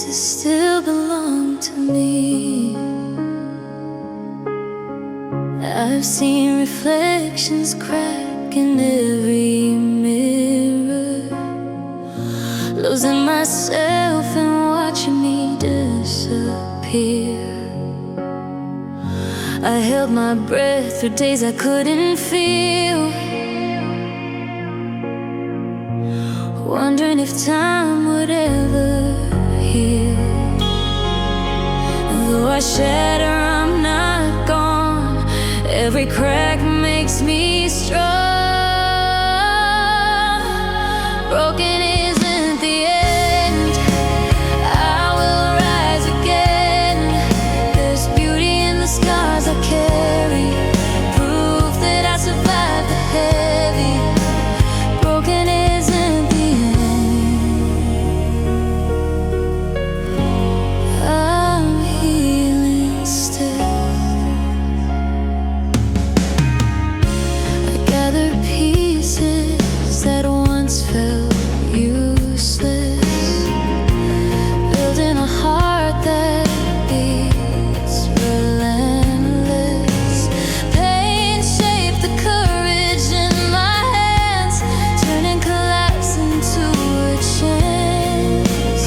pieces still belong to me. I've seen reflections crack in every mirror, losing myself and watching me disappear. I held my breath through days I couldn't feel, wondering if time would ever heal. Though I shatter, I'm not gone. Every crack makes me strong. Broken isn't the end. I will rise again. There's beauty in the scars I carry, proof that I survived the heavy. Broken isn't the end. I'm healing still. I gather pieces that once felt useless, building a heart that beats relentless. Pain shaped the courage in my hands, turning collapse into a chance.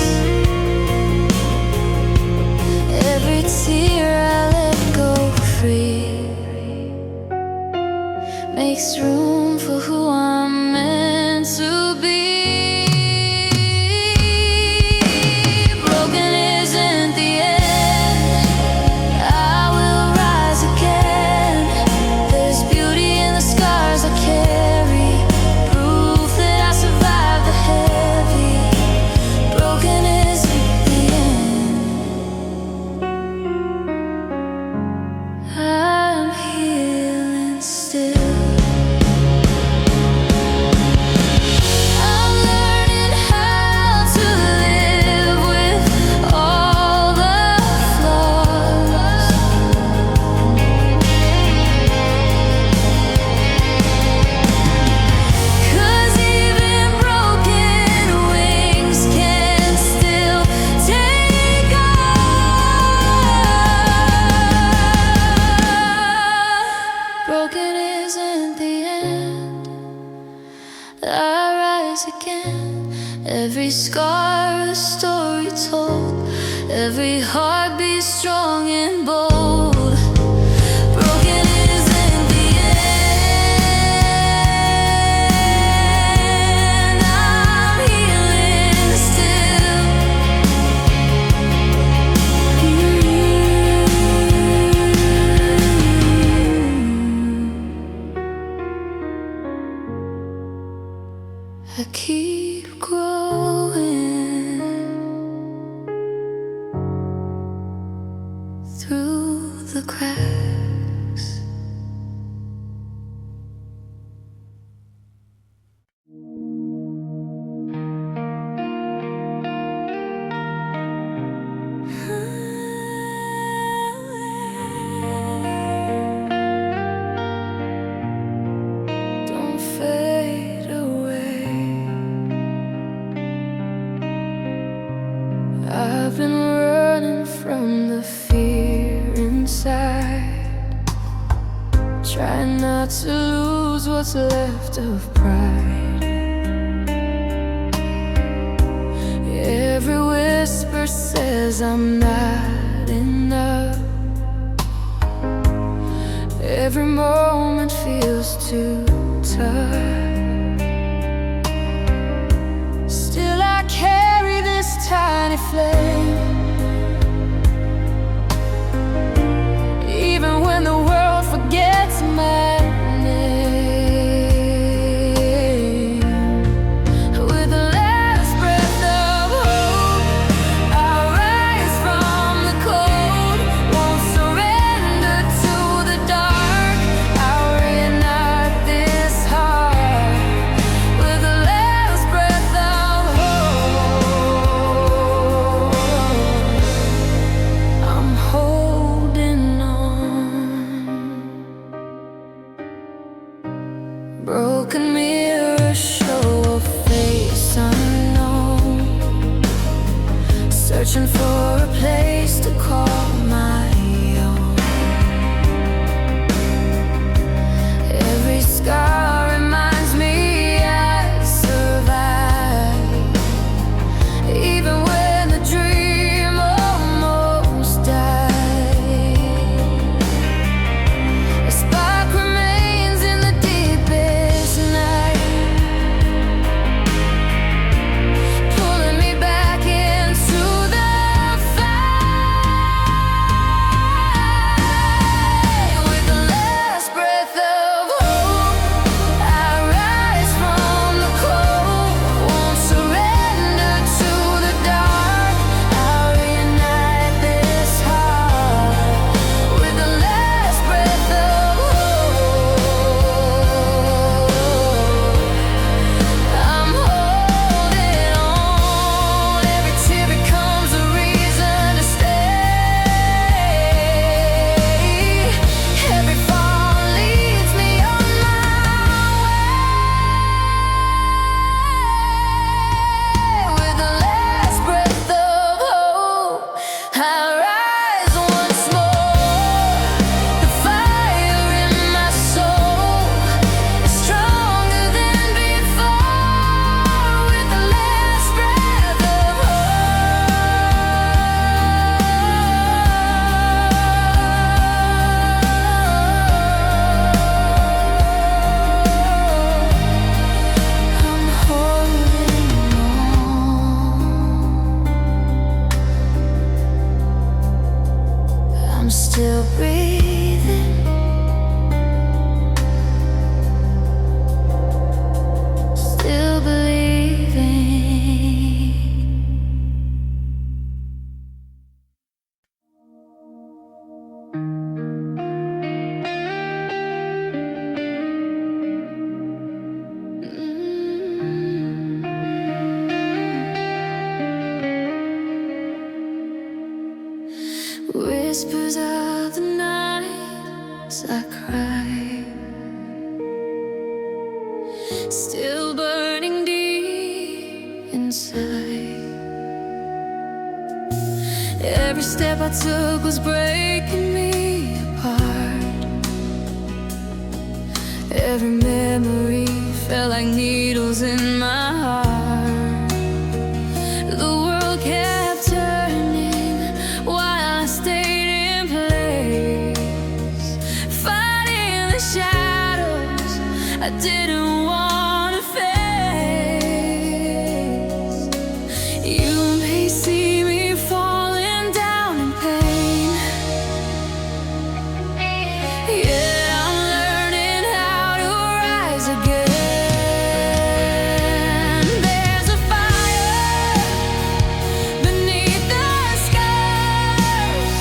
Every tear I let go free makes room for who I'm meant to be. Broken isn't the end. I will rise again. There's beauty in the scars I carry, proof that I survived the heavy. Broken isn't the end. I'm healing still. I'm learning how to live with all the flaws. 'Cause even broken wings can still take off. Broken isn't the end. I rise again. Every scar a story told, every heartbeat strong and bold. Broken isn't the end. I'm healing still. I keep growing through the cracks. Don't fade away. I've been running from the fear inside, trying not to lose what's left of pride. Every whisper says I'm not enough. Every moment feels too tough. Still I carry this tiny flame, even when the world forgets my name. With the last breath of hope, I'll rise from the cold. Won't surrender to the dark. I'll reignite this heart. searching for a place to call my own. Every scar reminds me I survived, even when the dream almost died. A spark remains in the deepest night, pulling me back into the fight. With the last breath of hope, I rise from the cold. Won't surrender to the dark. I'll reunite this heart. With the last breath of hope, I'm holding on. Every tear becomes a reason to stay. Every fall leads me on my way. With the last breath of hope, I rise once more. The fire in my soul is stronger than before. With the last breath of hope, I'm holding on. I'm still breathing, still believing. Whispers of the night as I cry, still burning deep inside. Every step I took was breaking me apart. Every memory felt like needles in my heart. The world kept turning while I stayed in place, fighting the shadows I didn't want to face. You may see me falling down in pain, yet I'm learning how to rise again. There's a fire beneath the scars,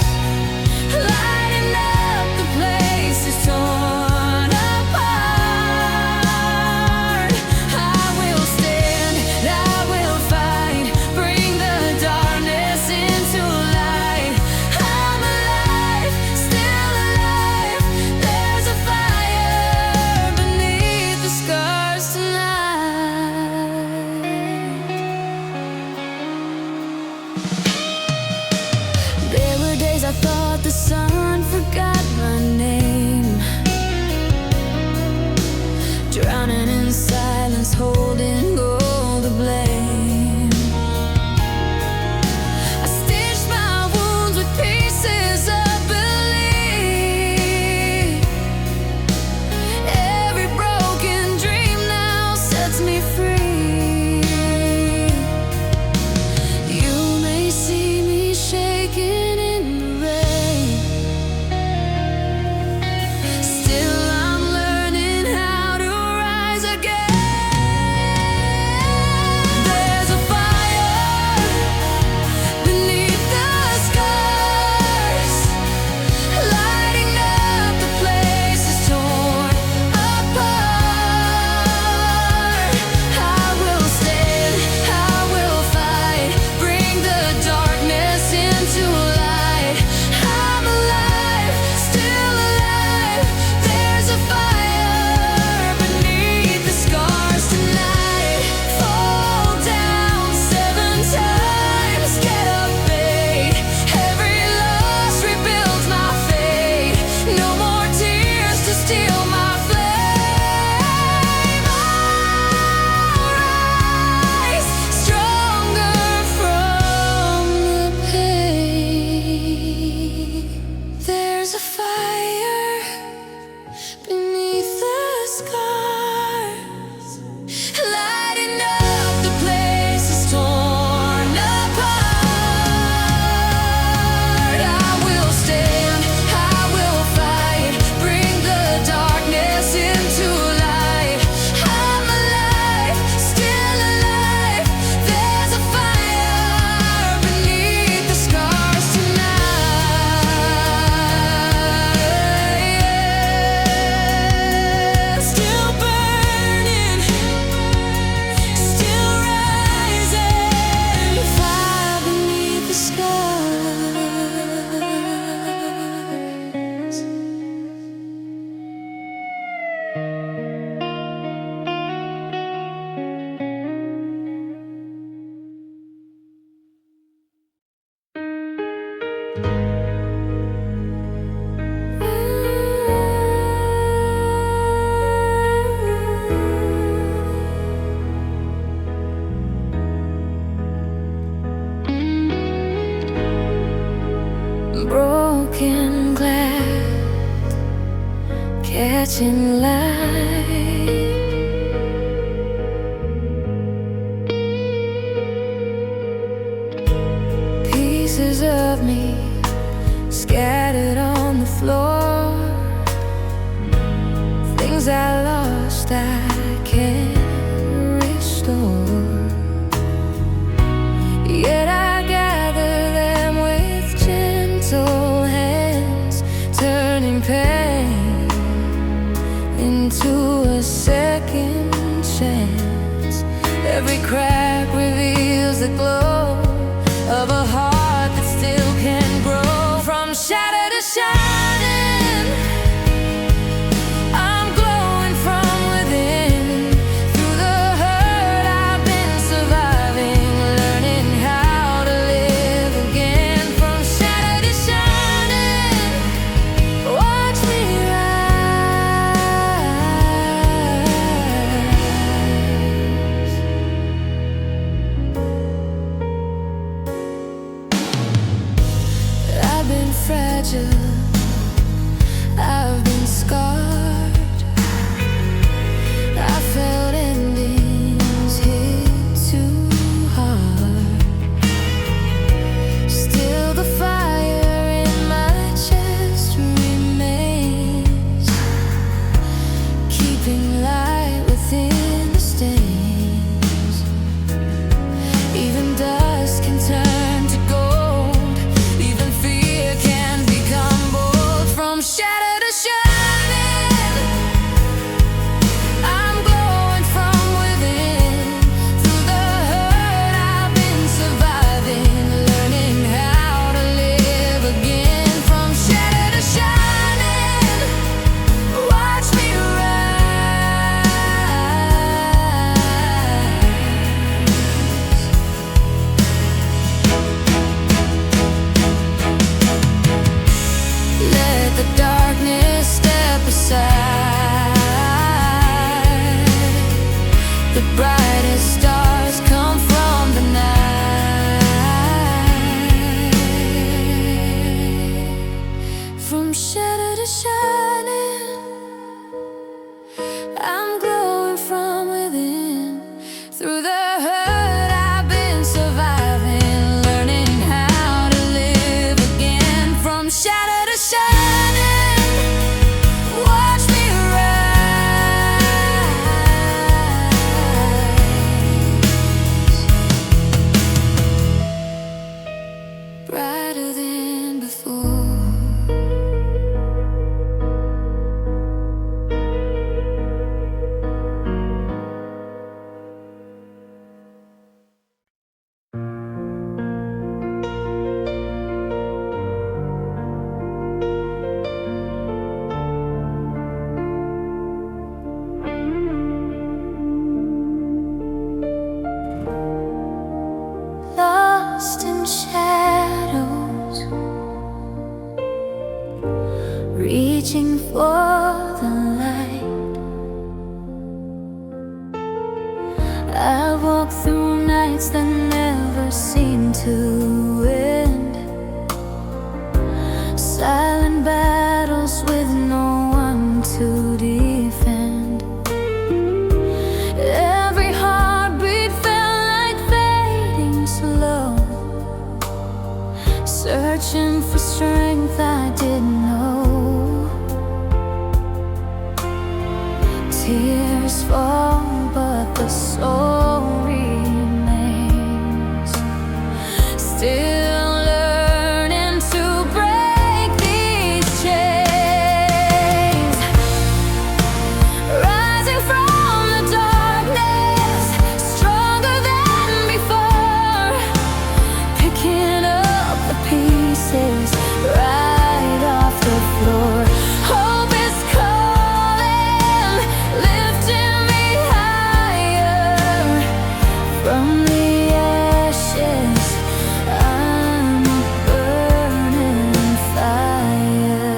lighting up the places torn apart. I will stand, I will fight, bring the dark catching light. Pieces of me scattered on the floor, things I lost I can't restore. Yet I gather them with gentle hands, turning pain into a second chance. Every crack reveals the glow of a heart that still can grow. From shatter to shining, I'm glowing from within. Through the hurt I've been surviving, learning how to live again. From shatter to shining, watch me I've been fragile, I've been scarred. I felt endings hit too hard. Still the fire in my chest remains, keeping light within the stains. Even dust can turn to gold, even fear can become bold. From shatter to shining, I'm glowing from within. Through the hurt I've been surviving, learning how to live again. From shatter to shining, watch me rise. Let the darkness step aside. The brightest stars come from the night. From shatter to shining, I'm glowing from within. Through the hurt I've been surviving, learning how to live again. From shatter to shining, watch me rise. Brighter than before. Lost in shadows, reaching for the light. I walk through nights that never seem to end, silent battles with no one to defend. Every heartbeat felt like fading slow, searching for strength I didn't know. Tears fall, but the soul remains. Still learning to break these chains. Rising from the darkness, stronger than before. Picking up the pieces right off the floor. Hope is calling, lifting me higher. From the ashes, I'm a burning fire.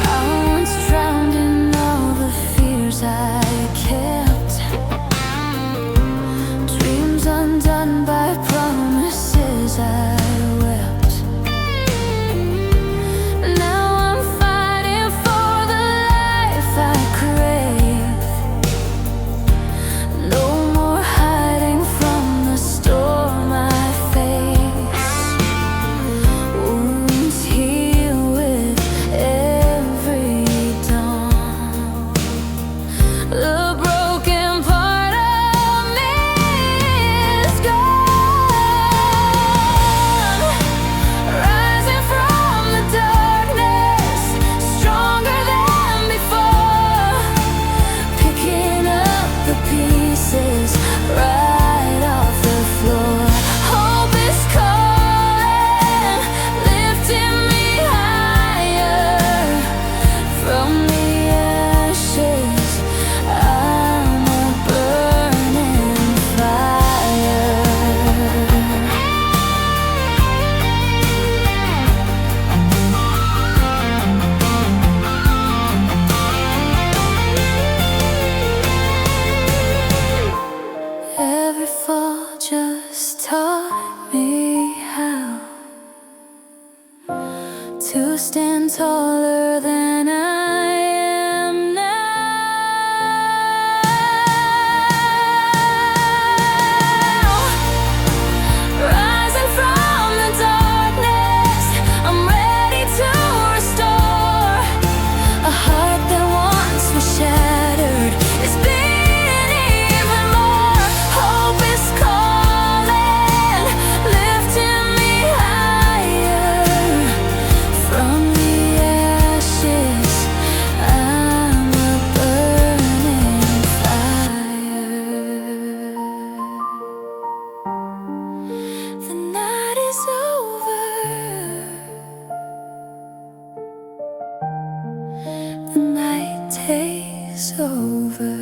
I once drowned in all the fears I kept, dreams undone by promises I wept. The broken part of me is gone, rising from the darkness, stronger than before, picking up the pieces right off the floor. Hope is calling, lifting me higher from the ashes. I'm a burning fire. Every fall just taught me how to stand taller than I am now. Rising from the darkness, I'm ready to restore a heart that once was shattered. It's been even more. Hope is calling, lifting me higher from the ashes. I'm a burning fire. The night is over. The night takes over.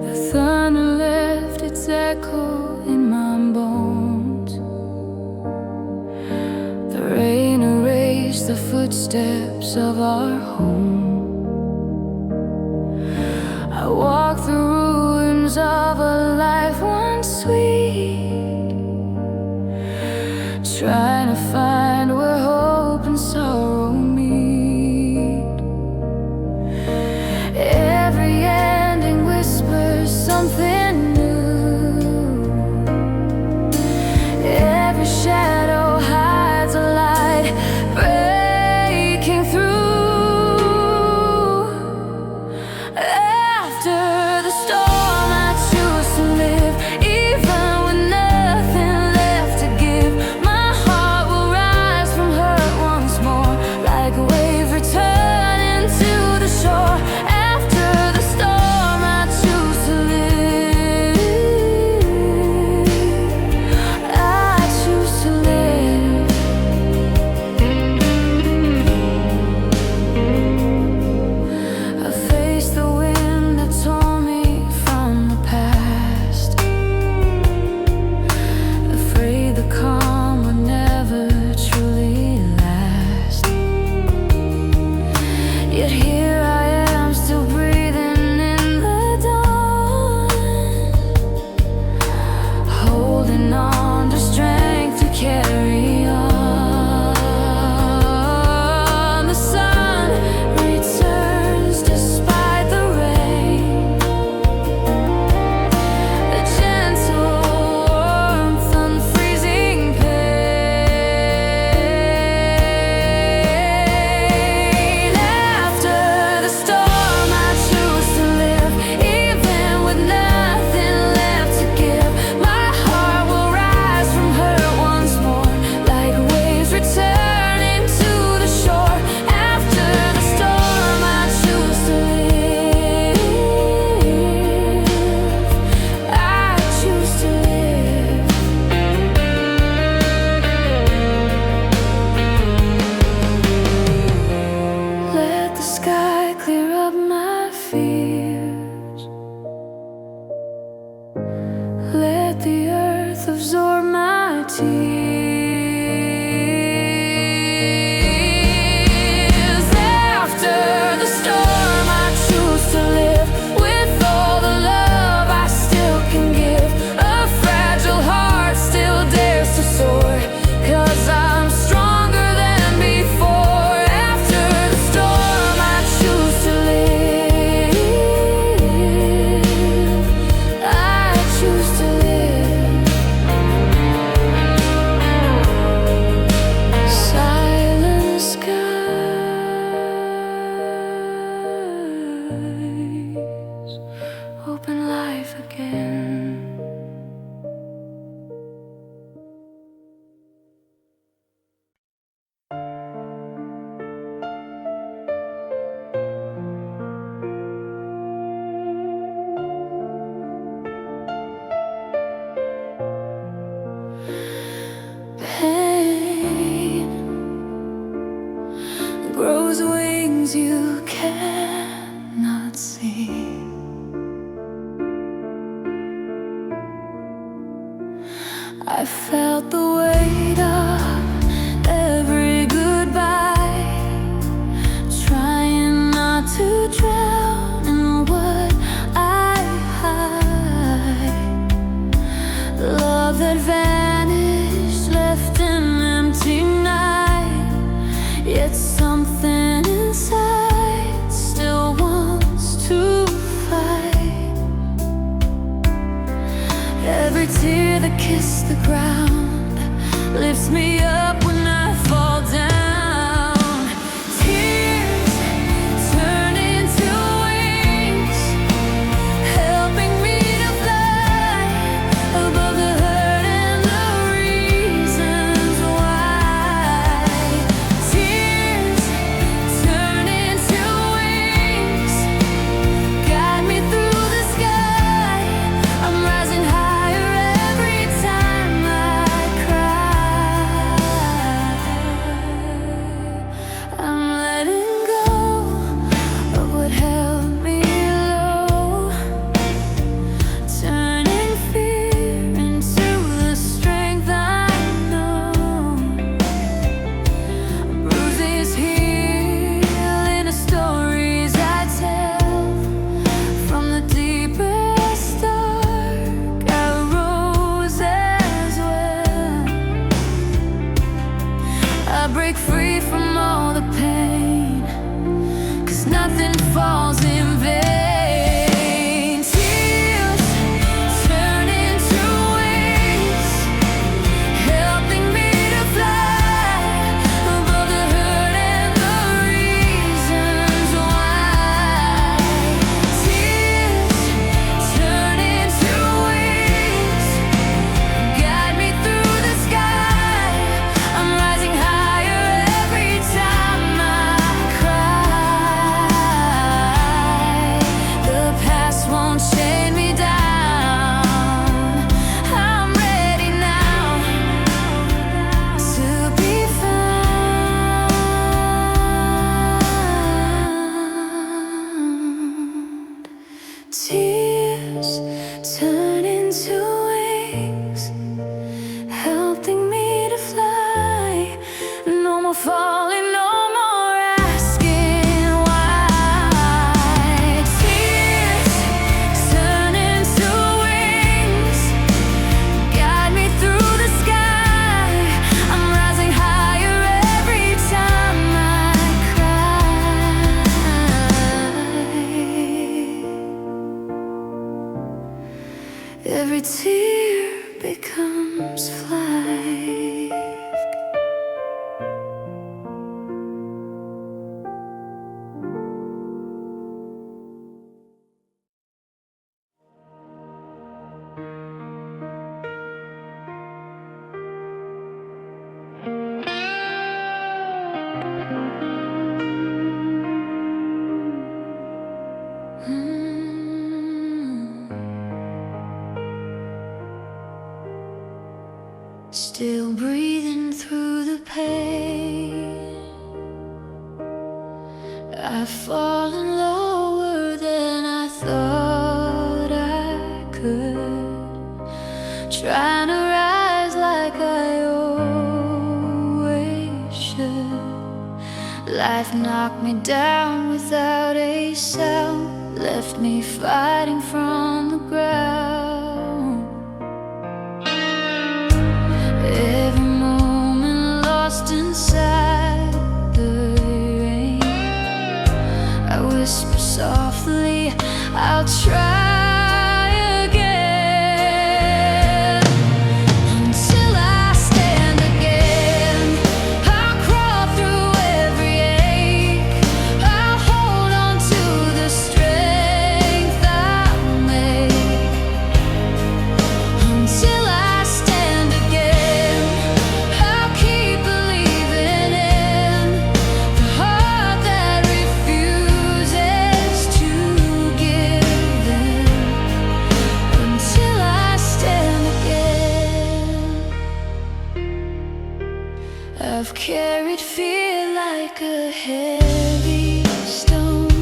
The thunder left its echo in my bones. The rain erased the footsteps of our home. I walk the ruins of a life once sweet, trying to find where hope and sorrow meet. Every ending whispers something new. Every shadow hides a light breaking through. After the storm, I choose to live, even with nothing left to give. My heart cannot see. I felt the weight of every goodbye, trying not to drown in what I hide. Love that vanished, left an empty night, yet something inside still wants to fight. Every tear that kissed the ground lifts me up when I fall down. Tears turn into wings, helping me to fly above the hurt and the reasons why. Tears turn into wings, guide me through the sky. I'm rising higher every time I cry. I'm letting go of what held me low, turning fear into the strength I know. Bruises heal in the stories I tell, from the deepest dark I rose as well. I break free from all the pain, 'cause nothing falls in vain. Tears turn into wings, helping me to fly above the hurt and the reasons why. Tears turn into wings, guide me through the sky. I'm rising higher every time I cry. The past won't chain me down. I'm ready now to be found. Tears turn into wings, helping me to fly. No more falling, no more asking why. Tears turn into wings, guide me through the sky. I'm rising higher every time I cry. Every tear becomes flight. Still breathing through the pain, I've fallen lower than I thought I could, trying to rise like I always should. Life knocked me down without a sound, left me fighting from the ground. Every moment lost inside the rain, I whisper softly, I'll try again. Until I stand again, I'll crawl through every ache. I'll hold on to the strength I make. Until I stand again, I'll keep believing in the heart that refuses to give in. Until I stand again. I've carried fear like a heavy stone,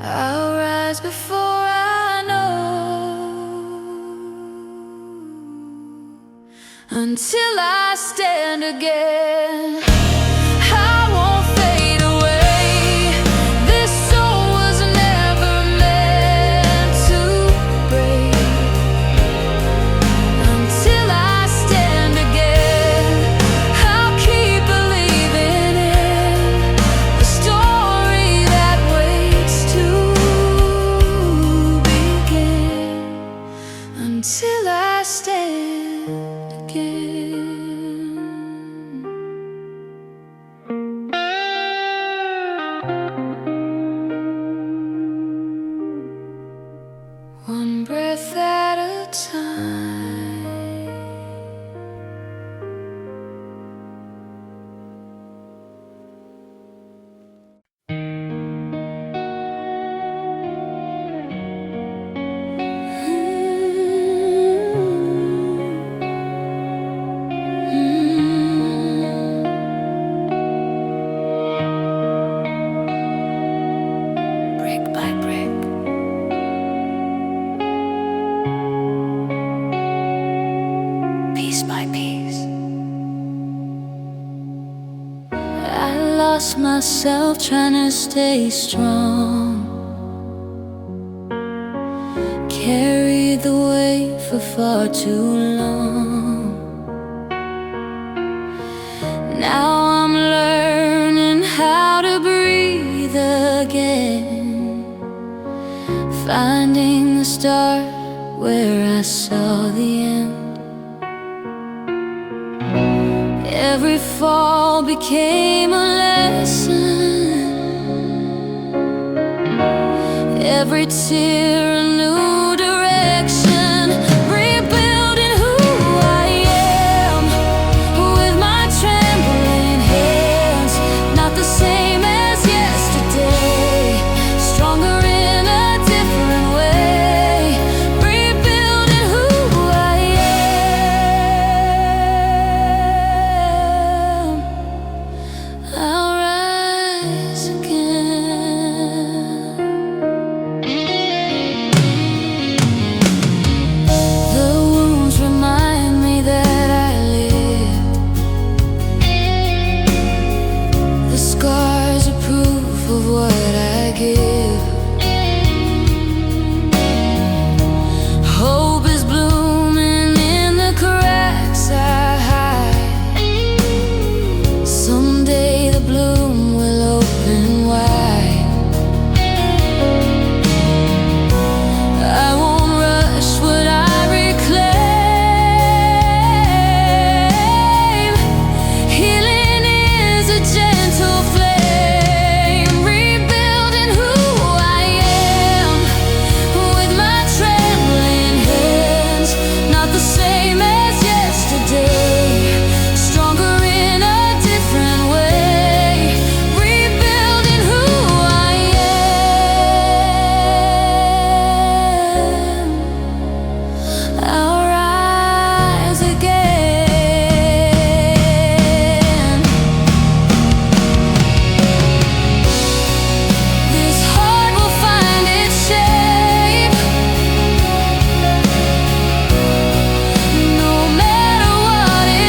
I'll rise before I know, until I stand again. I won't fade away. This soul was never meant to break. Until I stand again, I'll keep believing in the story that waits to begin. Until I stand again. One breath at a time. Brick by brick, piece by piece, I lost myself trying to stay strong. Carried the weight for far too long. Now I'm learning how to breathe again, finding the start where I saw the end. Every fall became a lesson, every tear